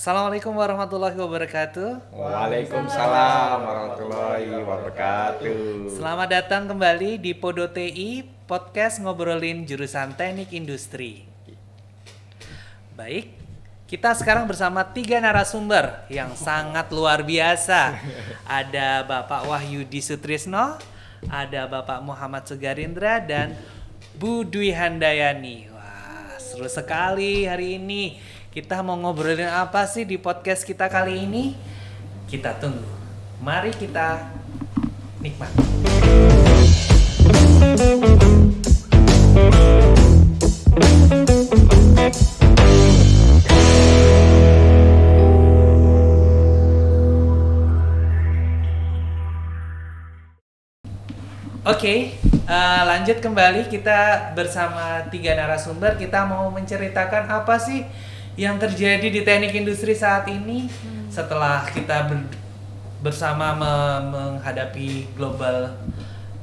Assalamualaikum warahmatullahi wabarakatuh. Waalaikumsalam warahmatullahi wabarakatuh. Selamat datang kembali di Podo TI, podcast ngobrolin jurusan teknik industri. Baik, kita sekarang bersama 3 narasumber yang sangat luar biasa. Ada Bapak Wahyudi Sutrisno, ada Bapak Muhammad Sugarindra, dan Bu Dwi Handayani. Wah, seru sekali hari ini. Kita mau ngobrolin apa sih di podcast kita kali ini? Kita tunggu. Mari kita nikmati. Oke, lanjut kembali kita bersama 3 narasumber. Kita mau menceritakan apa sih yang terjadi di teknik industri saat ini setelah kita bersama menghadapi global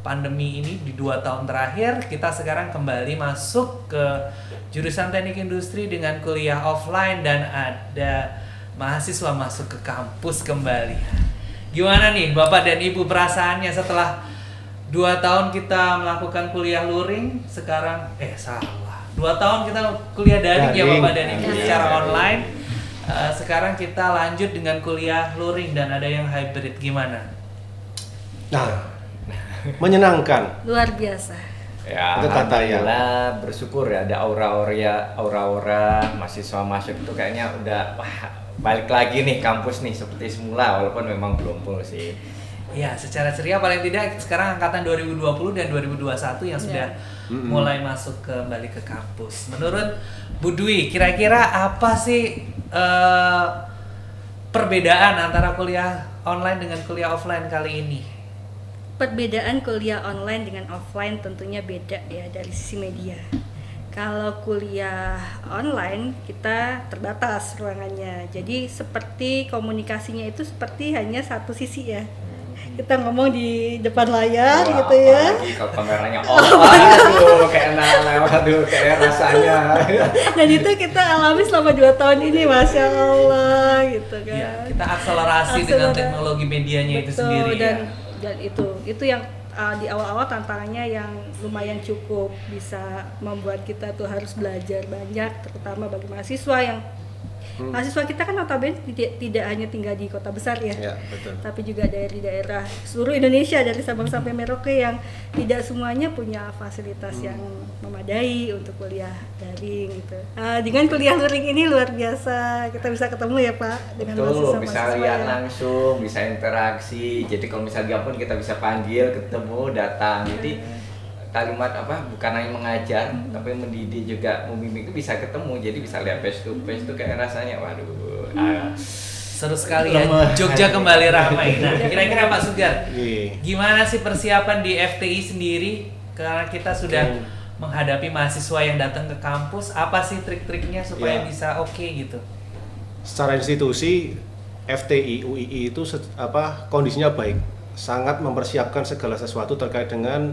pandemi ini di 2 tahun terakhir. Kita sekarang kembali masuk ke jurusan teknik industri dengan kuliah offline dan ada mahasiswa masuk ke kampus kembali. Gimana nih Bapak dan Ibu perasaannya setelah 2 tahun kita melakukan kuliah luring, sekarang 2 tahun kita kuliah daring ya Bapak dan Ibu secara online. Sekarang kita lanjut dengan kuliah luring dan ada yang hybrid, gimana? Nah, menyenangkan. Luar biasa. Ya, Itu kata ya. alhamdulillah bersyukur ya ada aura-aura mahasiswa masuk itu kayaknya udah balik lagi nih kampus nih seperti semula walaupun memang belum full sih. Ya, secara ceria paling tidak sekarang angkatan 2020 dan 2021 yang sudah mulai masuk kembali ke kampus. Menurut Bu Dwi, kira-kira apa sih perbedaan antara kuliah online dengan kuliah offline kali ini? Perbedaan kuliah online dengan offline tentunya beda ya dari sisi media. Kalau kuliah online kita terbatas ruangannya. Jadi seperti komunikasinya itu seperti hanya satu sisi ya. Kita ngomong di depan layar gitu ya. Apalagi kalau kameranya aduh kayak rasanya. Dan itu kita alami selama 2 tahun ini, Masya Allah gitu kan. Ya, kita akselerasi dengan teknologi medianya itu sendiri dan itu yang di awal-awal tantangannya yang lumayan cukup bisa membuat kita tuh harus belajar banyak, terutama bagi mahasiswa yang mahasiswa kita kan notabene tidak hanya tinggal di kota besar ya, Betul. tapi juga dari daerah seluruh Indonesia dari Sabang sampai Merauke yang tidak semuanya punya fasilitas yang memadai untuk kuliah daring gitu. Dengan kuliah luring ini luar biasa, kita bisa ketemu ya Pak dengan Betul, bisa mahasiswa-mahasiswa lihat ya. langsung, bisa interaksi. Jadi kalau misalnya pun kita bisa panggil, ketemu, datang. Jadi kalimat bukan hanya mengajar tapi mendidik juga, membimbing itu bisa ketemu, jadi bisa lihat face to face itu kayak rasanya seru sekali ya. Jogja kembali ramai. Nah, kira-kira Pak Sugar, Iya. gimana sih persiapan di FTI sendiri karena kita sudah menghadapi mahasiswa yang datang ke kampus? Apa sih trik-triknya supaya bisa oke gitu? Secara institusi FTI UII itu kondisinya baik, sangat mempersiapkan segala sesuatu terkait dengan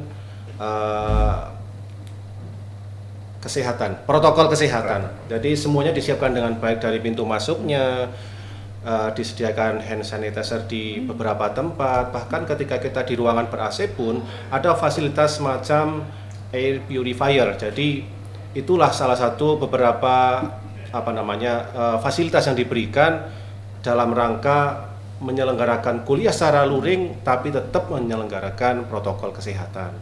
kesehatan, protokol kesehatan. Jadi semuanya disiapkan dengan baik dari pintu masuknya, disediakan hand sanitizer di beberapa tempat. Bahkan ketika kita di ruangan ber-AC pun ada fasilitas semacam air purifier. Jadi itulah salah satu beberapa fasilitas yang diberikan dalam rangka menyelenggarakan kuliah secara luring tapi tetap menyelenggarakan protokol kesehatan.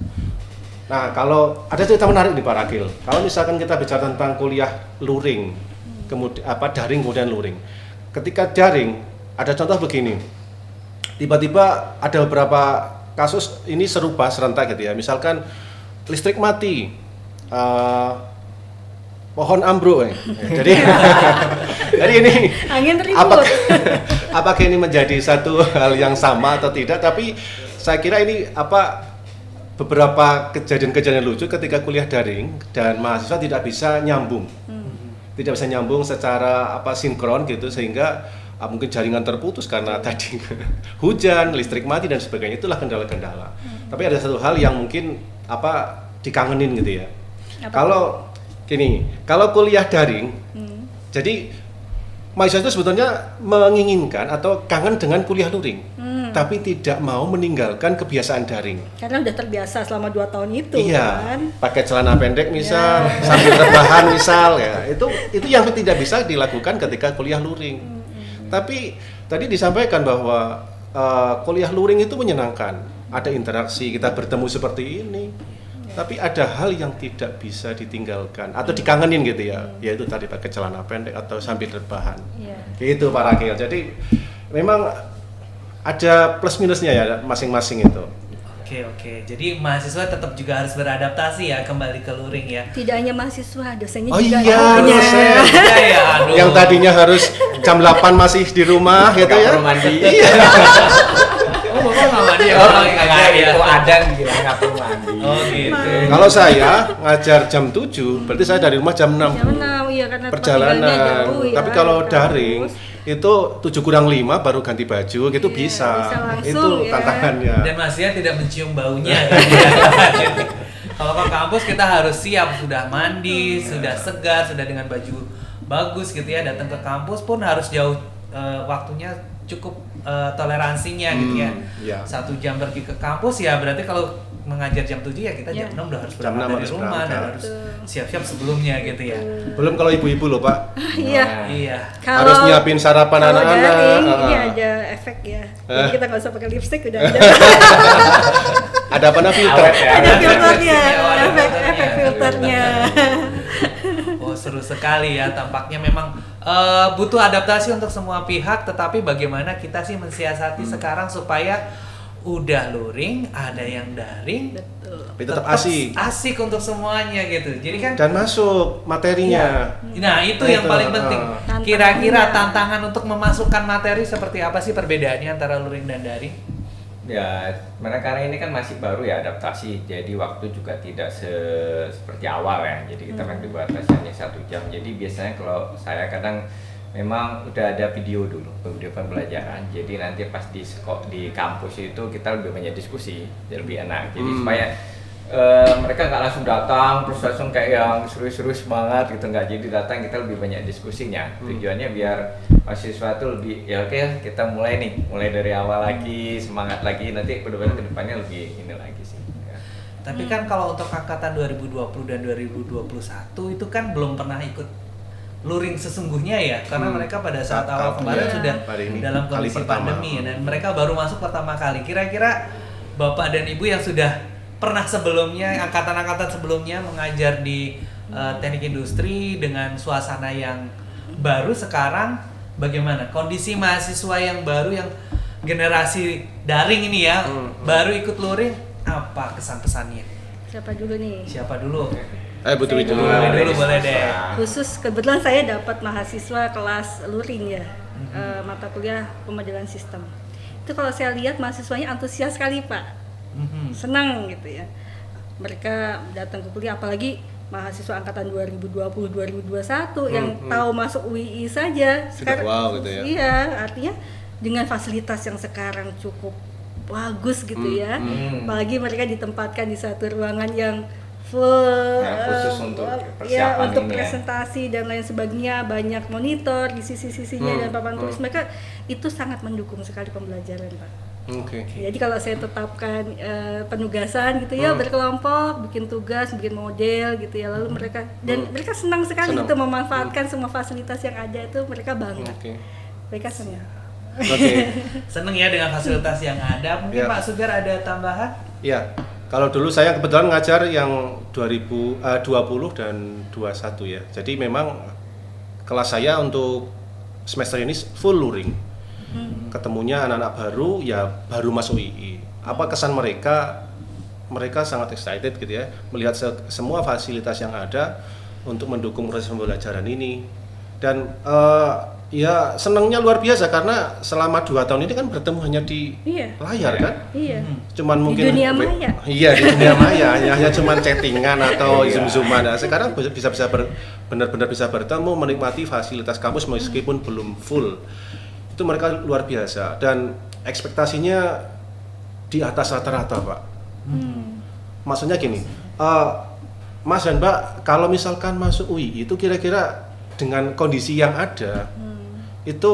Nah, kalau ada cerita menarik nih Pak Ragil, kalau misalkan kita bicara tentang kuliah luring, kemudian daring kemudian luring. Ketika daring, ada contoh begini, tiba-tiba ada beberapa kasus ini serentak gitu ya. Misalkan listrik mati, pohon ambruk, jadi ini Angin ribut. apakah ini menjadi satu hal yang sama atau tidak? Tapi saya kira ini beberapa kejadian-kejadian lucu ketika kuliah daring dan mahasiswa tidak bisa nyambung, secara sinkron gitu, sehingga mungkin jaringan terputus karena tadi hujan, listrik mati dan sebagainya. Itulah kendala-kendala. Tapi ada satu hal yang mungkin dikangenin gitu ya. Kalau kuliah daring, jadi mahasiswa itu sebetulnya menginginkan atau kangen dengan kuliah luring, tapi tidak mau meninggalkan kebiasaan daring. Karena udah terbiasa selama 2 tahun itu Iya, kan. pakai celana pendek misal, sambil rebahan misal ya. Itu yang tidak bisa dilakukan ketika kuliah luring. Tapi tadi disampaikan bahwa kuliah luring itu menyenangkan. Ada interaksi, kita bertemu seperti ini. Tapi ada hal yang tidak bisa ditinggalkan atau dikangenin gitu ya, yaitu tadi pakai celana pendek atau sambil rebahan. Iya. Gitu Pak Rakil. Jadi memang ada plus minusnya ya masing-masing itu. Oke. Jadi mahasiswa tetap juga harus beradaptasi ya kembali ke luring ya. Tidak hanya mahasiswa, dosennya Oh juga. iya, dosen. Ya, aduh. Yang tadinya harus jam 8 masih di rumah gitu Nggak ya. perlu mandi. Iya. Oh, Bapak nggak mandi ya? Oh, Kalau ngajar ya? itu Adan bilang nggak perlu mandi. Oh gitu. Kalau saya ngajar jam 7, berarti saya dari rumah jam 6. Jam 6, iya karena tempat Perjalanan. tinggalnya jauh ya. Tapi kalau di daring kampus. itu 7 kurang 5 baru ganti baju gitu Iya, bisa. bisa langsung Itu ya. tantangannya. Dan mahasiswa tidak mencium baunya kan ya. Kalau ke kampus kita harus siap, sudah mandi, sudah segar, sudah dengan baju bagus gitu ya. Datang ke kampus pun harus jauh waktunya cukup toleransinya gitu ya. Iya. 1 jam pergi ke kampus ya berarti kalau mengajar jam 7 ya kita jam 6 udah harus Jam berangkat 6 dari harus rumah dan berangkat. harus siap-siap sebelumnya gitu ya. Belum kalau ibu-ibu loh Pak, Iya. Iya. harus nyiapin sarapan kalau anak-anak. daring, ini Ah. ada efek ya. Jadi kita nggak usah pakai lipstick udah ada. Ada apa filter? Awet ya. Ada filternya, Ada efek filternya. Oh seru sekali ya, tampaknya memang butuh adaptasi untuk semua pihak, tetapi bagaimana kita sih mensiasati sekarang supaya udah luring, ada yang daring, Betul. Tapi tetap asik. asik untuk semuanya gitu. Jadi kan, Dan masuk materinya. nah itu Nah, yang itu, paling penting. Tantangannya. Kira-kira tantangan untuk memasukkan materi seperti apa sih perbedaannya antara luring dan daring? Ya, karena ini kan masih baru ya adaptasi, jadi waktu juga tidak seperti awal ya. Jadi kita kan dibatasi hanya 1 jam. Jadi biasanya kalau saya kadang memang udah ada video dulu, video pembelajaran. Jadi nanti pas di kampus itu kita lebih banyak diskusi, jadi lebih enak. Jadi supaya mereka nggak langsung datang terus langsung kayak yang seru-seru semangat gitu, nggak. Jadi datang kita lebih banyak diskusinya. Tujuannya biar mahasiswa itu lebih ya oke, kita mulai dari awal lagi, semangat lagi, nanti kedepannya lebih ini lagi sih ya. Tapi kan kalau untuk angkatan 2020 dan 2021 itu kan belum pernah ikut luring sesungguhnya ya, karena mereka pada saat awal kemarin Iya. sudah Pada ini, dalam kali kondisi pertama. pandemi ya, dan mereka baru masuk pertama kali. Kira-kira Bapak dan Ibu yang sudah pernah sebelumnya, angkatan-angkatan sebelumnya mengajar di teknik industri dengan suasana yang baru sekarang, bagaimana kondisi mahasiswa yang baru, yang generasi daring ini ya, baru ikut luring, apa kesan-pesannya? Siapa dulu nih? Siapa dulu? Betul Saya itu. dulu. Dulu boleh deh. Khusus kebetulan saya dapat mahasiswa kelas luring ya, mata kuliah pemodelan sistem. Itu kalau saya lihat mahasiswanya antusias sekali Pak, senang gitu ya. Mereka datang ke kuliah, apalagi mahasiswa angkatan 2020-2021 yang tahu masuk UI saja. Sudah wow gitu ya. Iya, artinya dengan fasilitas yang sekarang cukup bagus gitu ya. Apalagi mereka ditempatkan di satu ruangan yang full Yang khusus untuk ya, persiapan untuk ini ya. presentasi dan lain sebagainya, banyak monitor di sisi-sisinya dan papan tulis. Mereka itu sangat mendukung sekali pembelajaran Pak. Oke. Jadi kalau saya tetapkan penugasan gitu ya, berkelompok, bikin tugas, bikin model gitu ya, lalu mereka mereka senang sekali Senang. itu memanfaatkan semua fasilitas yang ada, itu mereka bangga. Oke. Mereka senang. Oke. Seneng ya dengan fasilitas yang ada. Mungkin Ya. Pak Sugar ada tambahan? Ya, kalau dulu saya kebetulan ngajar yang 2020 dan 21 ya. Jadi memang kelas saya untuk semester ini full luring. Ketemunya anak-anak baru, ya baru masuk II. Apa kesan mereka? Mereka sangat excited gitu ya, melihat semua fasilitas yang ada untuk mendukung proses pembelajaran ini. Dan ya senangnya luar biasa karena selama 2 tahun ini kan bertemu hanya di Iya. layar kan. Iya. Cuman mungkin dunia maya. Iya, di dunia maya hanya cuman chattingan atau Iya. zoom-zooman. Nah, sekarang benar-benar bisa bertemu, menikmati fasilitas kampus meskipun belum full. Itu mereka luar biasa dan ekspektasinya di atas rata-rata, Pak. Maksudnya gini, Mas dan Mbak, kalau misalkan masuk UI itu kira-kira dengan kondisi yang ada, itu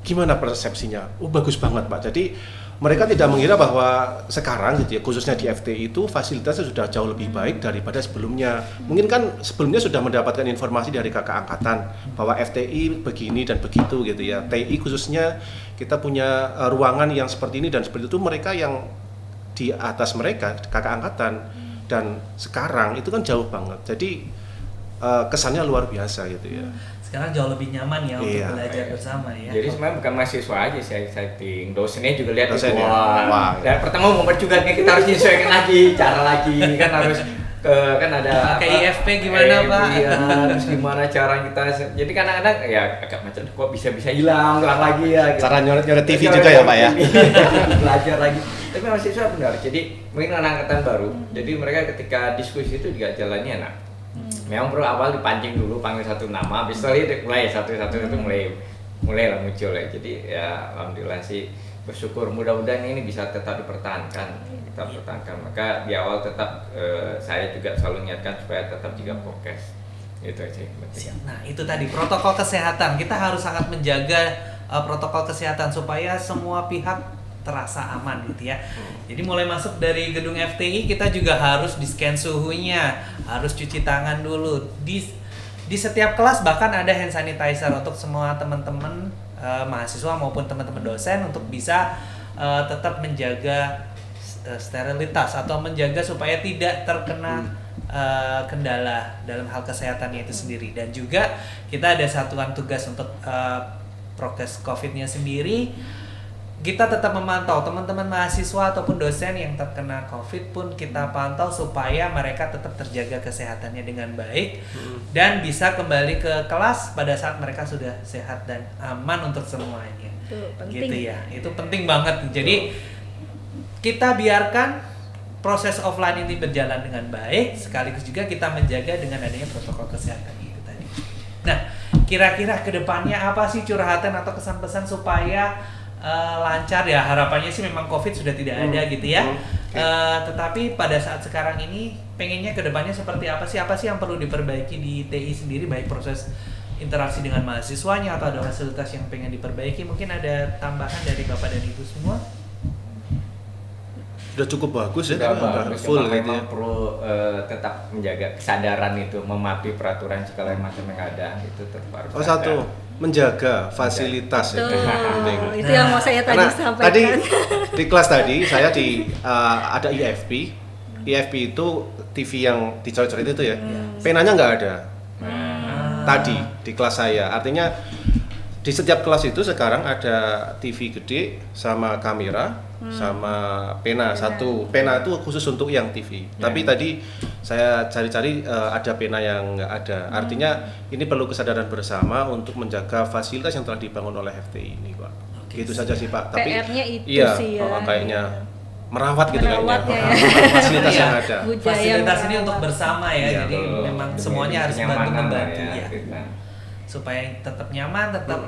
gimana persepsinya? Oh bagus banget Pak. Jadi mereka tidak mengira bahwa sekarang gitu ya, khususnya di FTI itu fasilitasnya sudah jauh lebih baik daripada sebelumnya. Mungkin kan sebelumnya sudah mendapatkan informasi dari kakak angkatan bahwa FTI begini dan begitu gitu ya. TI khususnya kita punya ruangan yang seperti ini dan seperti itu. Mereka yang di atas mereka kakak angkatan dan sekarang itu kan jauh banget. Jadi kesannya luar biasa gitu ya. Sekarang jauh lebih nyaman ya Iya. untuk belajar bersama ya. Jadi sebenarnya bukan mahasiswa aja sih exciting, dosennya juga lihat itu. Dosennya. Wah. Wah. Dan pertama momen juga nih kita harus menyesuaikan lagi, cara lagi kan harus kan ada Pakai IFP gimana, Pak? Iya, terus gimana cara kita. Jadi kadang-kadang ya agak macam kok bisa hilang lagi ya. Gitu. Cara nyoret TV juga ya Pak ya. Belajar lagi. Tapi mahasiswa benar. Jadi mungkin anak angkatan baru. Jadi mereka ketika diskusi itu juga jalannya enak. Memang perlu awal dipancing dulu, panggil satu nama, habis itu mulai satu-satu itu mulai lah muncul ya. Jadi ya alhamdulillah sih bersyukur, mudah-mudahan ini bisa tetap dipertahankan, Maka di awal tetap saya juga selalu ingatkan supaya tetap jaga prokes. Itu aja yang penting. Nah itu tadi protokol kesehatan, kita harus sangat menjaga protokol kesehatan supaya semua pihak terasa aman gitu ya. Jadi mulai masuk dari gedung FTI kita juga harus di-scan suhunya, harus cuci tangan dulu. Di setiap kelas bahkan ada hand sanitizer untuk semua teman-teman mahasiswa maupun teman-teman dosen untuk bisa tetap menjaga sterilitas atau menjaga supaya tidak terkena kendala dalam hal kesehatannya itu sendiri. Dan juga kita ada satuan tugas untuk prokes COVID-nya sendiri. Kita tetap memantau teman-teman mahasiswa ataupun dosen yang terkena COVID pun kita pantau supaya mereka tetap terjaga kesehatannya dengan baik dan bisa kembali ke kelas pada saat mereka sudah sehat dan aman untuk semuanya. Itu penting. Gitu ya, itu penting banget. Jadi kita biarkan proses offline ini berjalan dengan baik, sekaligus juga kita menjaga dengan adanya protokol kesehatan itu tadi. Nah, kira-kira kedepannya apa sih curhatan atau kesan-pesan supaya lancar ya? Harapannya sih memang COVID sudah tidak ada gitu ya. Tetapi pada saat sekarang ini pengennya kedepannya seperti apa sih? Apa sih yang perlu diperbaiki di TI sendiri, baik proses interaksi dengan mahasiswanya atau ada fasilitas yang pengen diperbaiki? Mungkin ada tambahan dari Bapak dan Ibu semua? Sudah cukup bagus ya, Sudah bagus, full cuma gitu memang ya. perlu tetap menjaga kesadaran itu, mematuhi peraturan segala macam yang ada itu tetap harus Oh ada. satu, menjaga fasilitas Tuh, itu penting. itu yang mau saya tadi Karena sampaikan. tadi di kelas tadi saya ada IFP. IFP itu TV yang dicoret-coret itu ya. Penanya nggak ada. Tadi di kelas saya. Artinya di setiap kelas itu sekarang ada TV gede sama kamera sama pena satu. Pena itu khusus untuk yang TV. Tapi tadi saya cari-cari ada pena yang nggak ada. Artinya ini perlu kesadaran bersama untuk menjaga fasilitas yang telah dibangun oleh FTI ini, Pak. Oke, Gitu saja sih, Pak. Tapi PR-nya itu iya, sih ya. kayaknya merawat gitu Merawatnya kayaknya. ya. Fasilitas yang Iya. ada. Budaya Fasilitas ini merawat. untuk bersama ya, Iya, jadi betul. memang Demi semuanya harus kenyamanan lah bantu-membantu ya. kita. Supaya tetap nyaman, tetap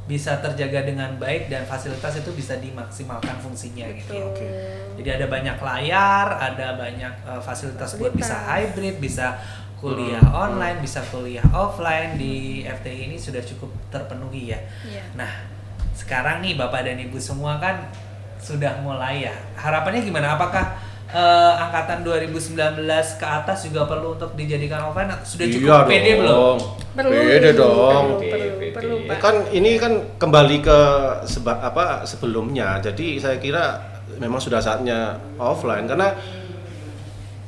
bisa terjaga dengan baik dan fasilitas itu bisa dimaksimalkan fungsinya gitu ya. Oke. Jadi ada banyak layar, ada banyak fasilitas buat bisa hybrid, bisa kuliah online, bisa kuliah offline. Di FTI ini sudah cukup terpenuhi ya. Iya. Nah, sekarang nih Bapak dan Ibu semua kan sudah mulai ya. Harapannya gimana? Apakah angkatan 2019 ke atas juga perlu untuk dijadikan offline atau sudah cukup Iya pede belum? dong. Perlu, Pede dong. perlu, Ya Pak. kan ini kan kembali ke sebelumnya. Jadi saya kira memang sudah saatnya offline karena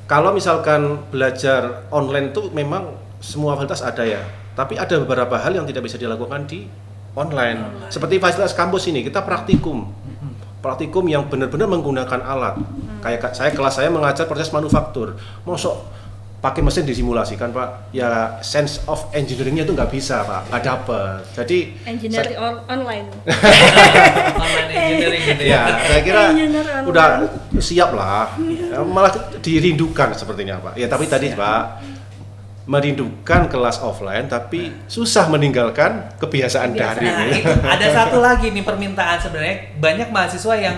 kalau misalkan belajar online itu memang semua fasilitas ada ya. Tapi ada beberapa hal yang tidak bisa dilakukan di online. Seperti fasilitas kampus ini kita praktikum. Praktikum yang benar-benar menggunakan alat. Kayak kelas saya mengajar proses manufaktur. Mosok pakai mesin disimulasikan, Pak. Ya sense of engineering-nya itu nggak bisa, Pak. Nggak dapet. Jadi Engineering online. Online engineering gitu ya, ya. saya kira Engineer online. udah siap lah. Malah dirindukan sepertinya, Pak. Ya tapi tadi, Pak, merindukan kelas offline tapi susah meninggalkan kebiasaan daring. Nah, itu ada satu lagi nih permintaan sebenarnya, banyak mahasiswa yang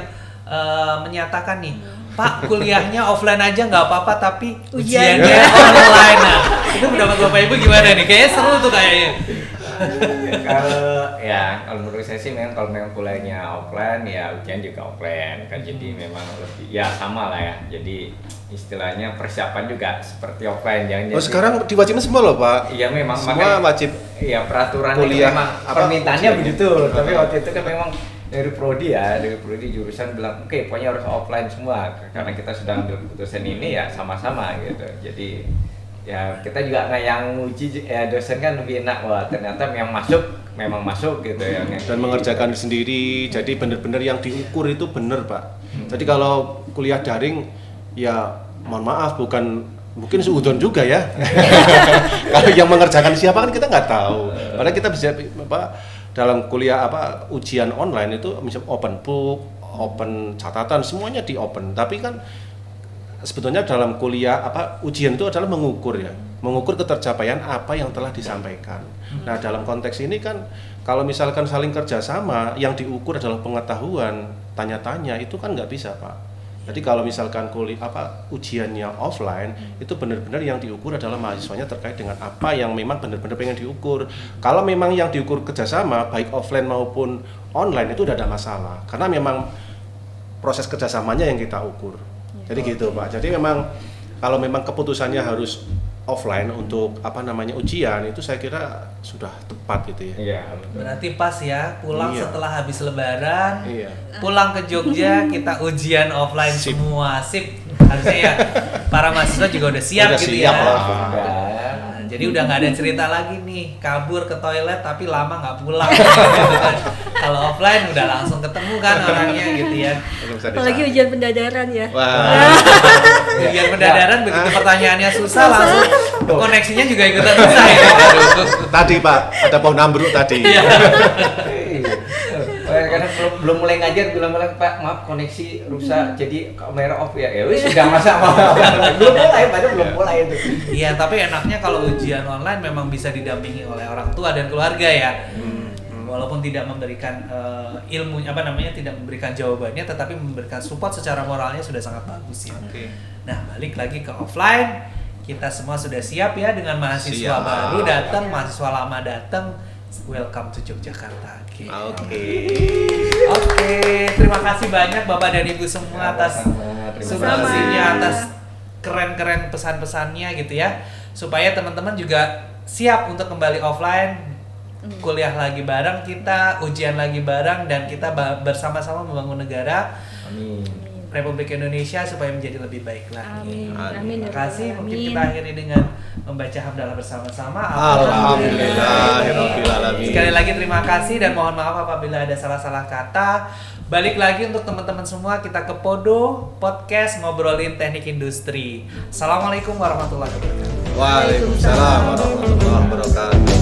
menyatakan nih, Pak, kuliahnya offline aja nggak apa-apa tapi ujiannya Ujiannya. online. Nah, itu pendapat Bapak Ibu gimana nih? Kayaknya seru tuh kayaknya. Kalau menurut saya sih memang kalau memang kuliahnya offline ya ujian juga offline kan, jadi memang lebih ya sama lah ya. Jadi istilahnya persiapan juga seperti offline jangan. Oh sekarang diwajibkan semua loh Pak. Iya memang semua makanya, wajib. Iya peraturan Kuliah, memang apa, permintaannya ujian. begitu. Tapi waktu itu kan memang dari prodi jurusan bilang oke, pokoknya harus offline semua karena kita sudah ambil keputusan ini ya sama-sama gitu. Jadi ya kita juga nggak yang uji ya, dosen kan lebih enak, wah ternyata memang masuk gitu ya. Dan mengerjakan sendiri, jadi benar-benar yang diukur itu benar Pak. Jadi kalau kuliah daring ya mohon maaf bukan mungkin suudon juga ya. Kalau yang mengerjakan siapa kan kita nggak tahu. Padahal kita bisa dalam kuliah ujian online itu misalnya open book, open catatan, semuanya di open. Tapi kan sebetulnya dalam kuliah ujian itu adalah mengukur ketercapaian apa yang telah disampaikan. Nah dalam konteks ini kan kalau misalkan saling kerjasama yang diukur adalah pengetahuan, tanya-tanya itu kan nggak bisa Pak. Jadi kalau misalkan ujiannya offline itu benar-benar yang diukur adalah mahasiswanya terkait dengan apa yang memang benar-benar pengen diukur. Kalau memang yang diukur kerjasama baik offline maupun online itu udah ada masalah karena memang proses kerjasamanya yang kita ukur. Jadi gitu Pak. Jadi memang kalau memang keputusannya harus offline untuk ujian itu saya kira sudah tepat gitu ya. Iya. Berarti pas ya pulang Iya. setelah habis lebaran, Iya. pulang ke Jogja kita ujian offline Sip. semua, sip. Harusnya ya para mahasiswa juga udah siap Udah gitu siap ya. lah. Nah, jadi udah nggak ada cerita lagi nih kabur ke toilet tapi lama nggak pulang. Gitu kan. Kalau offline udah langsung ketemu kan orangnya gitu ya. Apalagi ujian pendadaran ya. Wah. Ujian pendadaran begitu pertanyaannya susah langsung koneksinya juga ikutan susah ya. Tadi Pak ada pohon ambruk tadi. Iya. Karena belum mulai ngajar bilang Pak maaf koneksi rusak jadi kamera off ya. Ya wis sudah masa belum mulai, padahal belum mulai itu. Iya, tapi enaknya kalau ujian online memang bisa didampingi oleh orang tua dan keluarga ya. Walaupun tidak memberikan ilmu tidak memberikan jawabannya, tetapi memberikan support secara moralnya sudah sangat bagus ya. Nah, balik lagi ke offline, kita semua sudah siap ya dengan mahasiswa Siap. baru datang, mahasiswa lama datang. Welcome to Yogyakarta. Oke, terima kasih banyak Bapak dan Ibu semua atas substansinya, atas keren-keren pesan-pesannya gitu ya. Supaya teman-teman juga siap untuk kembali offline. Kuliah lagi bareng kita, ujian lagi bareng, dan kita bersama-sama membangun negara Amin. Republik Indonesia supaya menjadi lebih baik lagi. Amin. Terima kasih. Mungkin Amin. kita akhiri dengan membaca hamdalah bersama-sama. Alhamdulillahirobbilalamin. Sekali lagi terima kasih dan mohon maaf apabila ada salah-salah kata. Balik lagi untuk teman-teman semua, kita ke Podo Podcast ngobrolin teknik industri. Assalamualaikum warahmatullahi wabarakatuh. Waalaikumsalam warahmatullahi wabarakatuh.